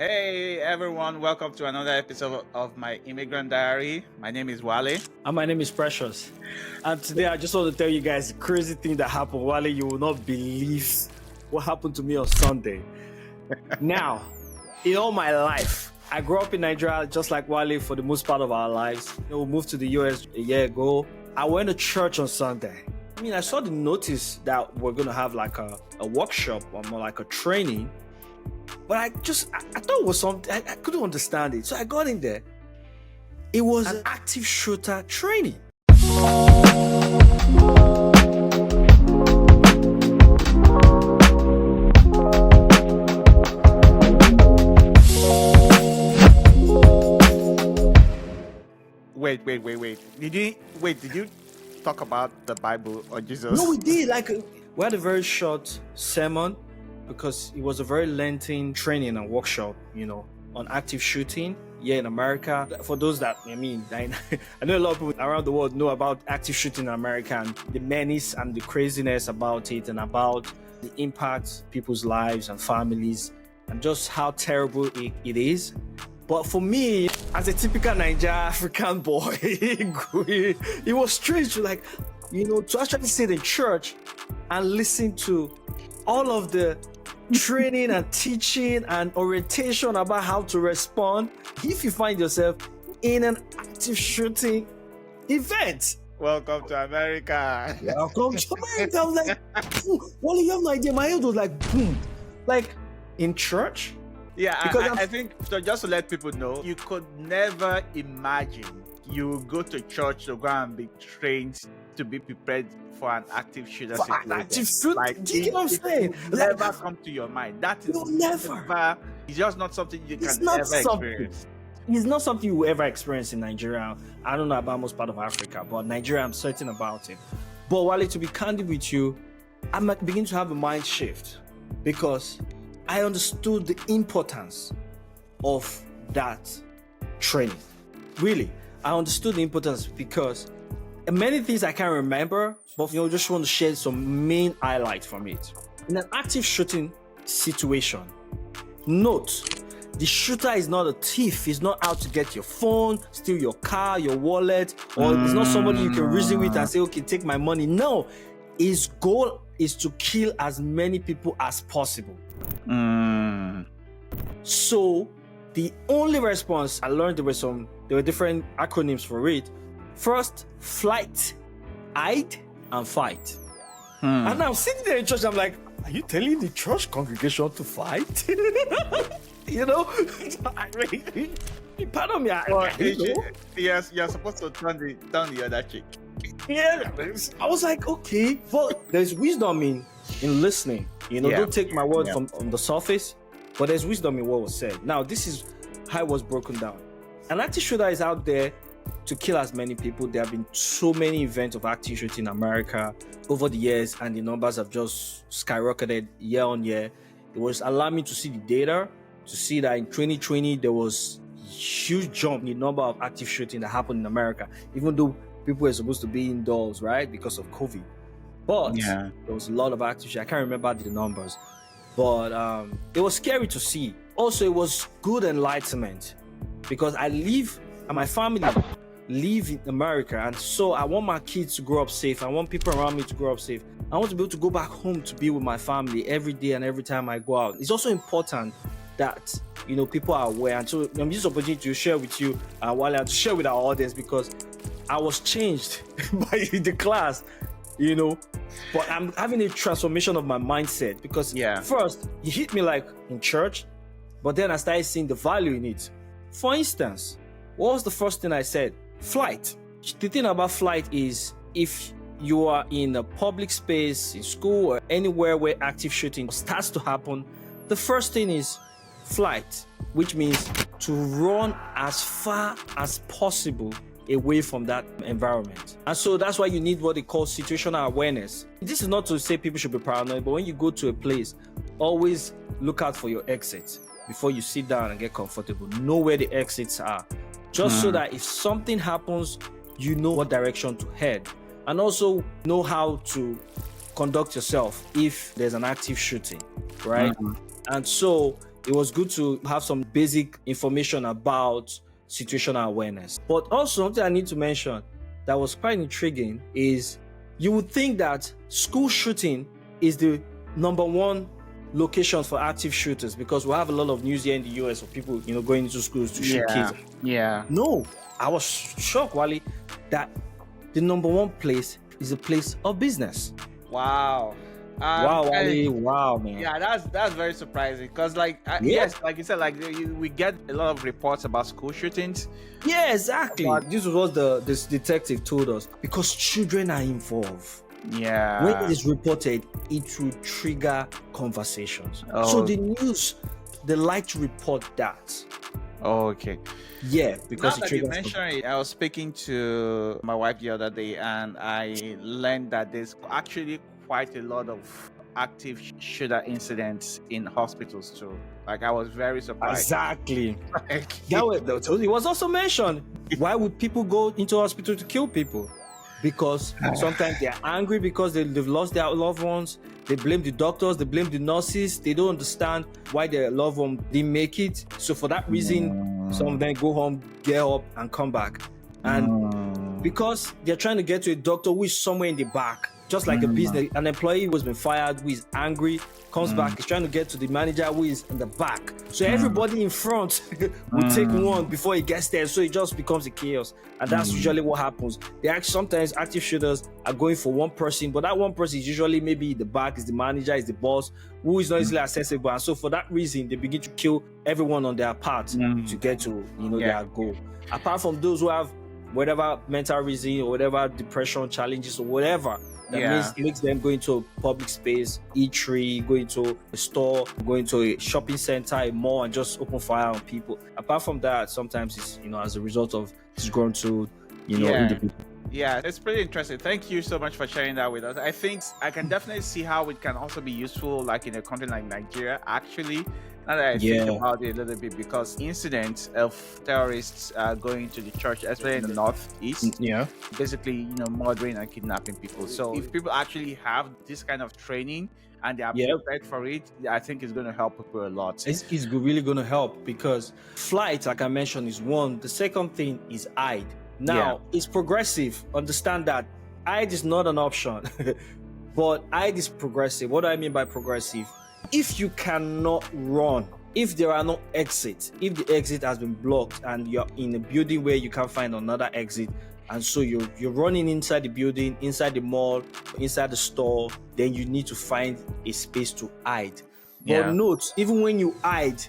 Hey everyone, welcome to another episode of my Immigrant Diary. My name is Wale. And my name is Precious. And today I just want to tell you guys a crazy thing that happened. Wale, you will not believe what happened to me on Sunday. Now, in all my life, I grew up in Nigeria just like Wale for the most part of our lives. We moved to the US a year ago. I went to church on Sunday. I saw the notice that we're going to have like a workshop or more like a training. But I thought it was something, I couldn't understand it. So I got in there. It was an active shooter training. Wait. Did you talk about the Bible or Jesus? No, we did. We had a very short sermon because it was a very lengthy training and workshop, on active shooting here in America. For those that, I know a lot of people around the world know about active shooting in America and the menace and the craziness about it and about the impact people's lives and families and just how terrible it is. But for me, as a typical Nigerian African boy, it was strange to to actually sit in church and listen to all of the training and teaching and orientation about how to respond if you find yourself in an active shooting event. Welcome to America. Welcome to America. I was like, well, you have no idea. My head was like, boom. Like in church. Yeah, I think, so just to let people know, you could never imagine you go to church to go and be trained to be prepared for an active shooter situation. Active shooter? Do you know what I'm saying? Never come to your mind. That is never. It's just not something you can ever experience. It's not something you will ever experience in Nigeria. I don't know about most part of Africa, but Nigeria, I'm certain about it. But Wale, to be candid with you, I might begin to have a mind shift because I understood the importance of that training. Really, I understood the importance because many things I can't remember, but just want to share some main highlights from it. In an active shooting situation, note, the shooter is not a thief. He's not out to get your phone, steal your car, your wallet, or it's not somebody you can reason with and say, okay, take my money. No, his goal is to kill as many people as possible. So the only response I learned, there were different acronyms for it. First, flight, hide, and fight. And I'm sitting there in church, I'm like, are you telling the church congregation to fight? Pardon me. Yes, you're supposed to turn the other cheek. Yeah, I was like, okay, but there's wisdom in listening. Don't take my word from on the surface, but there's wisdom in what was said. Now, this is how it was broken down. An active shooter is out there to kill as many people. There have been so many events of active shooting in America over the years, and the numbers have just skyrocketed year on year. It was allowing me to see the data, to see that in 2020 there was a huge jump in the number of active shooting that happened in America, even though people were supposed to be indoors, right, because of COVID. But there was a lot of active shooting. I can't remember the numbers, but it was scary to see. Also, it was good enlightenment because I live and my family live in America, and so I want my kids to grow up safe. I want people around me to grow up safe. I want to be able to go back home to be with my family every day and every time I go out. It's also important that people are aware, and so I'm using this opportunity to share with you Wale, and to share with our audience, because I was changed by the class, but I'm having a transformation of my mindset because first it hit me like in church, but then I started seeing the value in it. For instance, what was the first thing I said? Flight. The thing about flight is if you are in a public space, in school or anywhere where active shooting starts to happen, the first thing is flight, which means to run as far as possible away from that environment. And so that's why you need what they call situational awareness. This is not to say people should be paranoid, but when you go to a place, always look out for your exits before you sit down and get comfortable. Know where the exits are, just so that if something happens, you know what direction to head, and also know how to conduct yourself if there's an active shooting, right? And so it was good to have some basic information about situational awareness. But also something I need to mention that was quite intriguing is you would think that school shooting is the number one location for active shooters, because we have a lot of news here in the US of people, going into schools to shoot kids. Yeah. No, I was shocked, Wale, that the number one place is a place of business. Wow. Wow, Wale, wow, man. Yeah, that's very surprising because, yes, like you said, we get a lot of reports about school shootings. Yeah, exactly. But this was what this detective told us, because children are involved. Yeah. When it is reported, it will trigger conversations. Oh. So the news, they like to report that. Oh, okay. Yeah, because now that you mentioned it, I was speaking to my wife the other day, and I learned that there's actually quite a lot of active shooter incidents in hospitals too. Like, I was very surprised. Exactly. It was also mentioned. Why would people go into hospital to kill people? Because sometimes they're angry because they've lost their loved ones. They blame the doctors, they blame the nurses. They don't understand why their loved one didn't make it. So for that reason, some of them go home, get up, and come back. And because they're trying to get to a doctor who is somewhere in the back, just like a business, an employee who has been fired, who is angry, comes back, is trying to get to the manager who is in the back. So everybody in front will take one before he gets there. So it just becomes a chaos. And that's usually what happens. Sometimes active shooters are going for one person, but that one person is usually maybe the back, is the manager, is the boss, who is not easily accessible. And so for that reason, they begin to kill everyone on their path to get to their goal. Apart from those who have whatever mental reason or whatever depression challenges or whatever that makes them go into a public space, eatery, go into a store, go into a shopping center, a mall, and just open fire on people. Apart from that, sometimes it's as a result of disgruntled individual. Yeah, it's pretty interesting. Thank you so much for sharing that with us. I think I can definitely see how it can also be useful, like in a country like Nigeria, actually. Now that I think about it a little bit, because incidents of terrorists going to the church, especially in the northeast, basically, murdering and kidnapping people. So if people actually have this kind of training and they are prepared for it, I think it's going to help people a lot. It's really going to help, because flight, like I mentioned, is one. The second thing is hide. Now, it's progressive. Understand that hide is not an option, but hide is progressive. What do I mean by progressive? If you cannot run, if there are no exits, if the exit has been blocked and you're in a building where you can't find another exit, and so you're running inside the building, inside the mall, inside the store, then you need to find a space to hide. But note, even when you hide,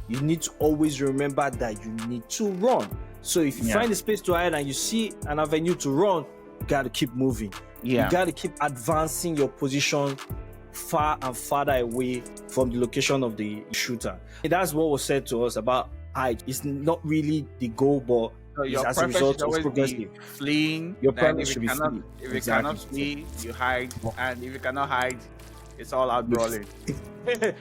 you need to always remember that you need to run. So if you find a space to hide and you see an avenue to run, you got to keep moving. You got to keep advancing your position far and farther away from the location of the shooter. That's what was said to us about hide. It's not really the goal, but your as a result of progressive. Fleeing. Your preference should be fleeing. If you cannot flee, you hide, and if you cannot hide, it's all out brawling.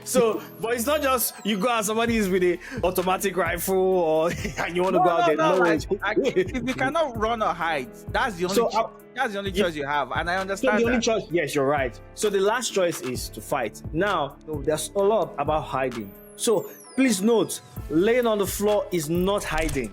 So, but it's not just you go out somebody is with a automatic rifle and you want to go out there. No, if you cannot run or hide, that's the only that's the only choice you have, and I understand. So the only choice, yes, you're right. So the last choice is to fight. Now, there's a lot about hiding. So please note, laying on the floor is not hiding.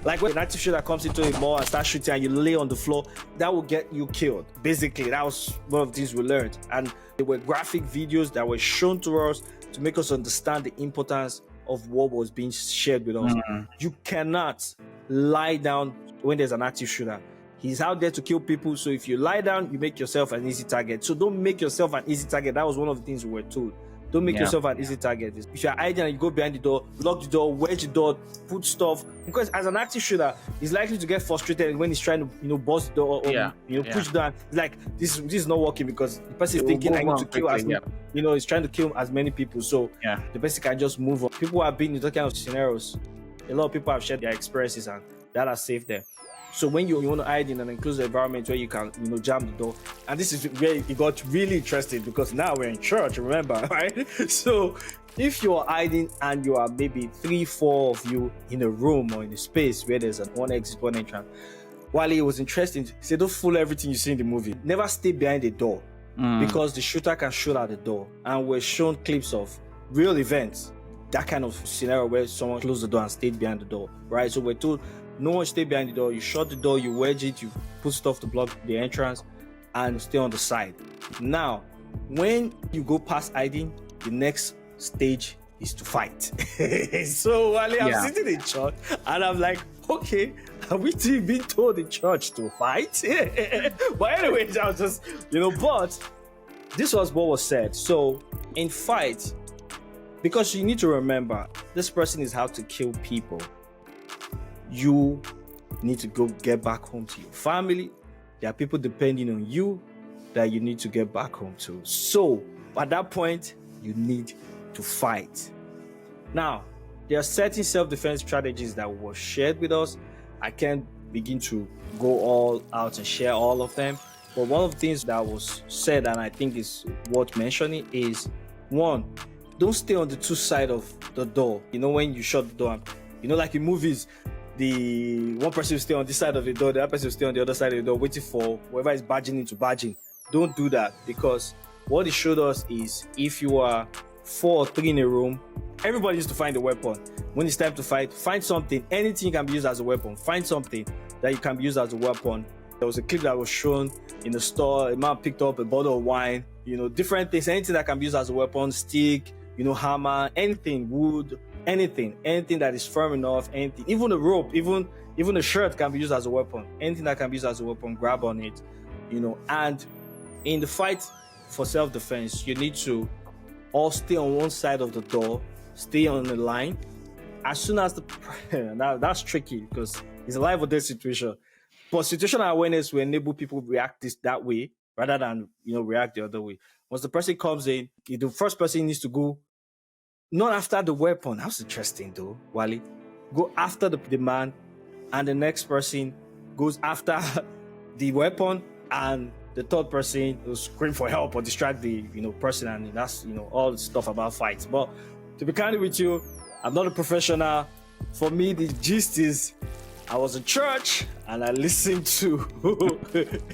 Like when an active shooter comes into a mall and starts shooting and you lay on the floor, that will get you killed. Basically, that was one of the things we learned. And there were graphic videos that were shown to us to make us understand the importance of what was being shared with us. You cannot lie down when there's an active shooter. He's out there to kill people. So if you lie down, you make yourself an easy target. So don't make yourself an easy target. That was one of the things we were told. Don't make yourself an easy target. If you're hiding and you go behind the door, lock the door, wedge the door, put stuff. Because as an active shooter, he's likely to get frustrated when he's trying to bust the door or push down. It's like this is not working because the person is thinking I need to kill as many. He's trying to kill as many people. So the person can just move on. People have been in those kind of scenarios. A lot of people have shared their experiences and that has saved them. So when you want to hide in an enclosed environment where you can, jam the door, and this is where it got really interesting because now we're in church, remember, right? So if you're hiding and you are maybe 3-4 of you in a room or in a space where there's one exit, one entrance, while it was interesting, he said, don't follow everything you see in the movie. Never stay behind the door because the shooter can shoot at the door. And we're shown clips of real events that kind of scenario where someone closed the door and stayed behind the door, right? So we're told no one stay behind the door. You shut the door, you wedge it, you put stuff to block the entrance, and stay on the side. Now, when you go past hiding, the next stage is to fight. So Wale, I'm sitting in church and I'm like, okay, have we been told in church to fight? But anyway, I was just, but this was what was said. So in fight, because you need to remember, this person is how to kill people. You need to go get back home to your family. There are people depending on you that you need to get back home to. So at that point, you need to fight. Now, there are certain self-defense strategies that were shared with us. I can't begin to go all out and share all of them. But one of the things that was said, and I think is worth mentioning, is one, don't stay on the two sides of the door. When you shut the door, like in movies, the one person will stay on this side of the door, the other person will stay on the other side of the door, waiting for whoever is barging into barging. Don't do that, because what it showed us is if you are 4 or 3 in a room, everybody needs to find a weapon. When it's time to fight, find something. Anything can be used as a weapon. Find something that you can be used as a weapon. There was a clip that was shown in the store. A man picked up a bottle of wine, different things, anything that can be used as a weapon, stick, hammer, anything, wood, anything that is firm enough, anything, even a rope, even a shirt can be used as a weapon. Anything that can be used as a weapon, grab on it, and in the fight for self-defense, you need to all stay on one side of the door, stay on the line. As soon as that's tricky because it's a life or death situation. But situational awareness will enable people to react that way rather than react the other way. Once the person comes in, the first person needs to go not after the weapon. That's interesting though, Wale. Go after the man, and the next person goes after the weapon, and the third person will scream for help or distract the person, and that's all the stuff about fights. But to be candid with you, I'm not a professional. For me, the gist is I was in church and I listened to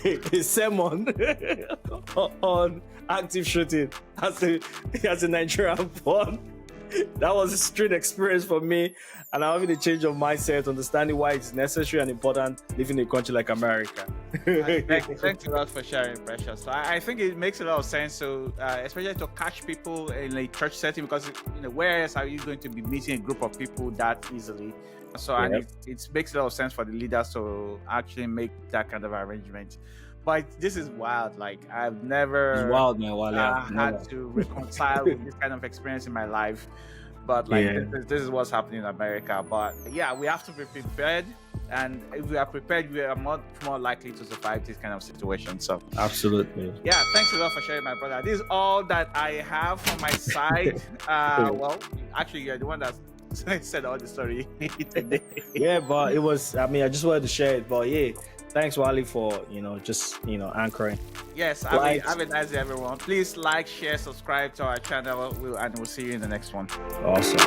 a sermon on active shooting as a Nigerian born. That was a strange experience for me, and I'm having a change of mindset, understanding why it's necessary and important living in a country like America. Thanks a lot for sharing, Precious. So I think it makes a lot of sense. So especially to catch people in a church setting, because where else are you going to be meeting a group of people that easily? So and it makes a lot of sense for the leaders to actually make that kind of arrangement. But this is wild. Like I've never it's wild, man. Wale, had to reconcile with this kind of experience in my life. But like this is what's happening in America. But yeah, we have to be prepared. And if we are prepared, we are much more likely to survive this kind of situation. So absolutely. Yeah, thanks a lot for sharing, my brother. This is all that I have from my side. Well, actually, you're the one that said all the story today. Yeah, but it was, I just wanted to share it. But yeah, thanks, Wale, for just anchoring. Yes, have a nice day, everyone. Please like, share, subscribe to our channel, and we'll see you in the next one. Awesome.